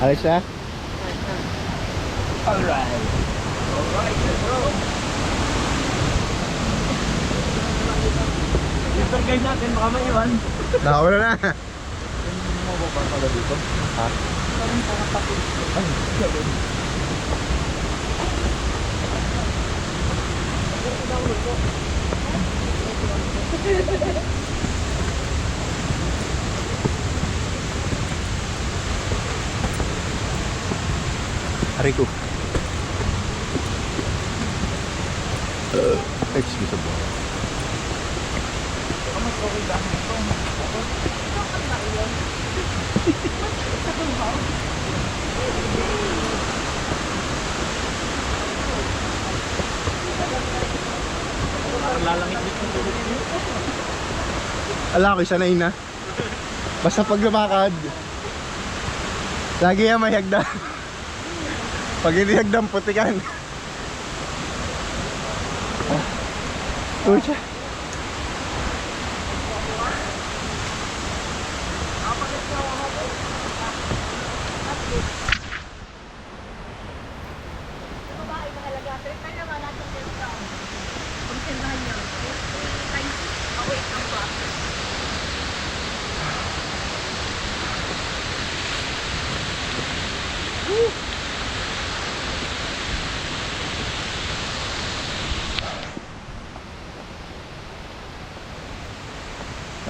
Alis na? Alright. Alright, let's go. Yung tour guide natin, baka maiwan. Nakawala na. Mo ba pala dito? Ha? Parang tapos. Ay, gawin. Aray ko. Excuse me. Mas okay lang ito. Parang lalangit dito ng tulog niyo. Ala ko, sanay na. Basta pag lumakad, lagi yan may hagdan. Pag hindi hagdan, putikan. Pucha.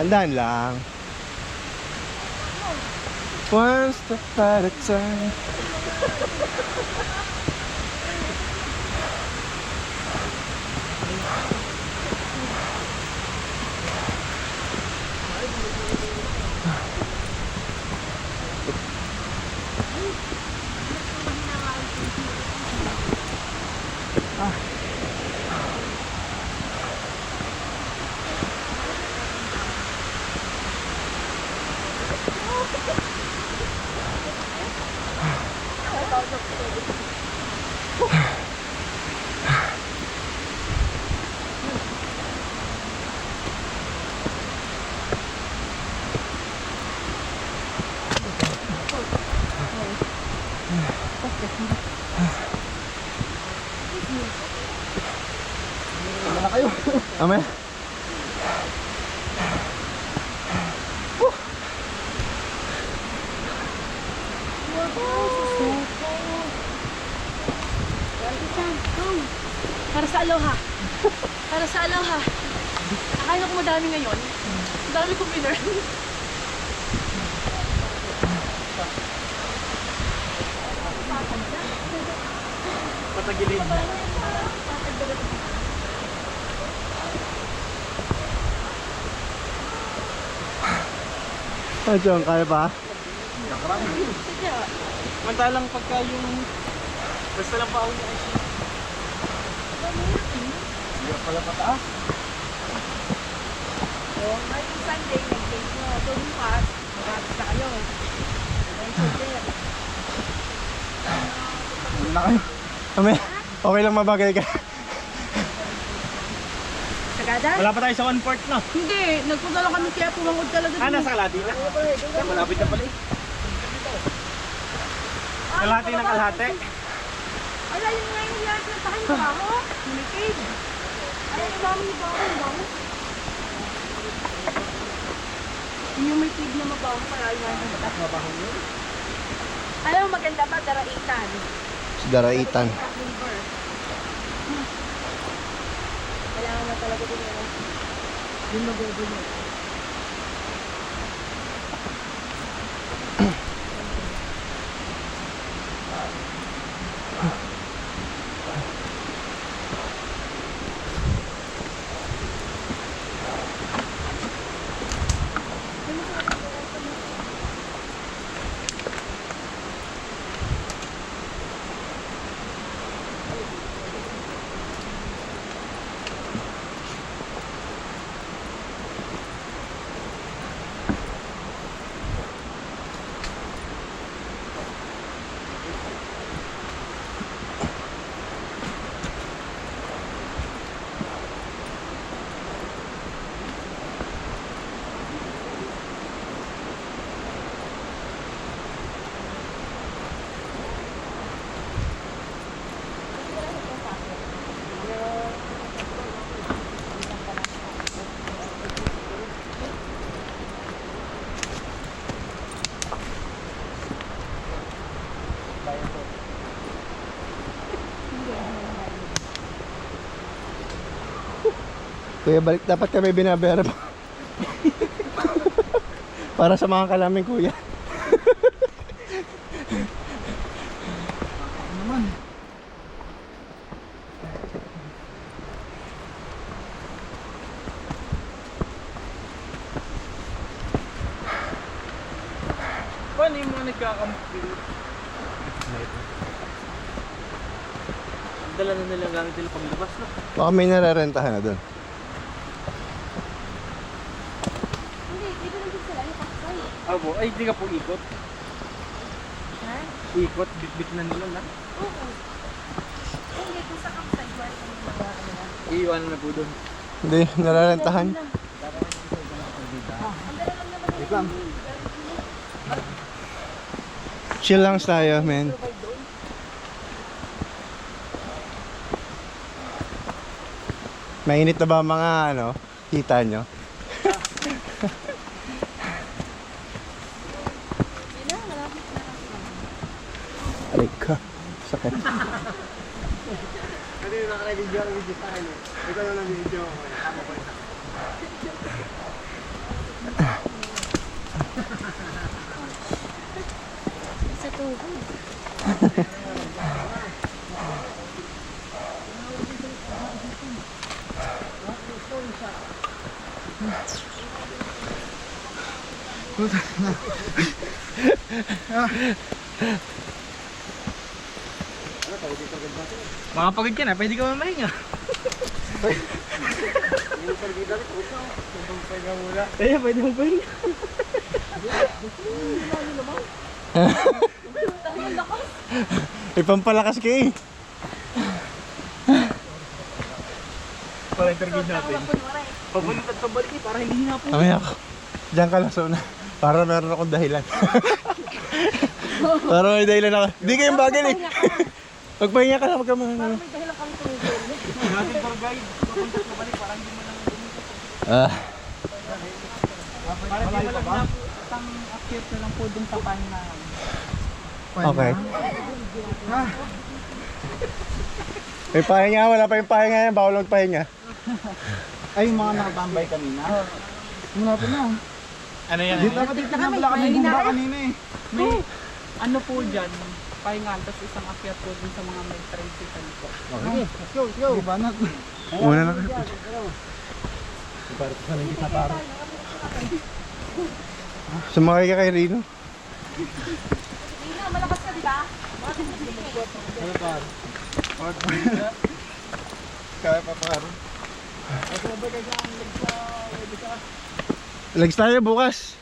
Tandaan lang. One step at a time. Wala kayo. Amen. Para sa aloha. Para sa aloha. Akala ko madami ngayon. Madami kong winner. Patagilid. Ah, John, kaya ba? Mantalang pagka yung basta lang pa ako niya IC. Hindi pala pataas. So, ngayong Sunday, nag-date nyo. Tumipas, makapit na kayo. Wala kayo. Amen. Okay lang mabagay ka. Sagada? Wala pa tayo sa 1/4 na. Hindi, nagpunta lang kami kaya pumangod talaga. Nasa kalahati na. Malapit na pala eh. Kalahati ng kalahati. Ala, yun nga yung lahat ng takin ko ako. Minikid. Ay, yung mami ni Bago, yung Bago. Yung may pig na mabaho, marami nga yung mata. Mabaho yun. Alam mo, maganda pa, daraitan. Si Daraitan. Kailangan na talaga din yun. Yung magugulo. Kuya, balik. Dapat kami binabayaran pa. Para sa mga kalamin, kuya. Naman. Paano yung mga nagkakamp dito? Dala na nila gamit nila paglabas, no? Baka may nararentahan na doon. Hindi, dito lang din sila. Yung paksay. Abo, ay di ka po ikot. Ha? Ikot, bit-bit na nila na. Oo. Hindi, kung sa paksay, wala kang mga nila. Iiwanan na po doon. Hindi, nararentahan. Ang dala lang naman yung Chill lang tayo, men. Mainit na ba ang mga ano, kita nyo? Yun na, malapit na lang sila. Aray ka, sakit. Ano yung naka-video ang video sa akin eh? Ikaw na lang video ako eh. Tama ba yun? Sa tuhod. Makapagod ka na, pwede ka mamahinga. Kaya pwede mo pahinga. Ipampalakas ka eh. Para interview natin. Pabalik at pabalik eh, para hindi na po. Mamaya ako. Diyan ka lang na. Para meron akong dahilan. Para may dahilan ako. Hindi kayong bagal eh. Magpahinga ka lang, wag ka mga... May dahilan kami tumigil. Natin tour guide. Papunta at pabalik para hindi mo lang Ah, para hindi mo lang na isang acute na lang po dun sa pahinga. okay. May pahinga, wala pa yung pahinga yan. Bawal magpahinga. Ay, yung mga nakatambay kanina. Muna po na. Ano yan? Dito na wala kami bumba kanina eh. May ano po dyan, pahingan, tapos isang akyat po dun sa mga may tricycle po. Okay, let's go, let's go. Di ba na? Una na kayo. Sumakay ka kay Rino. Hindi na, malakas ka, di ba? Ano pa? Kaya pa paro. Legs tayo bukas.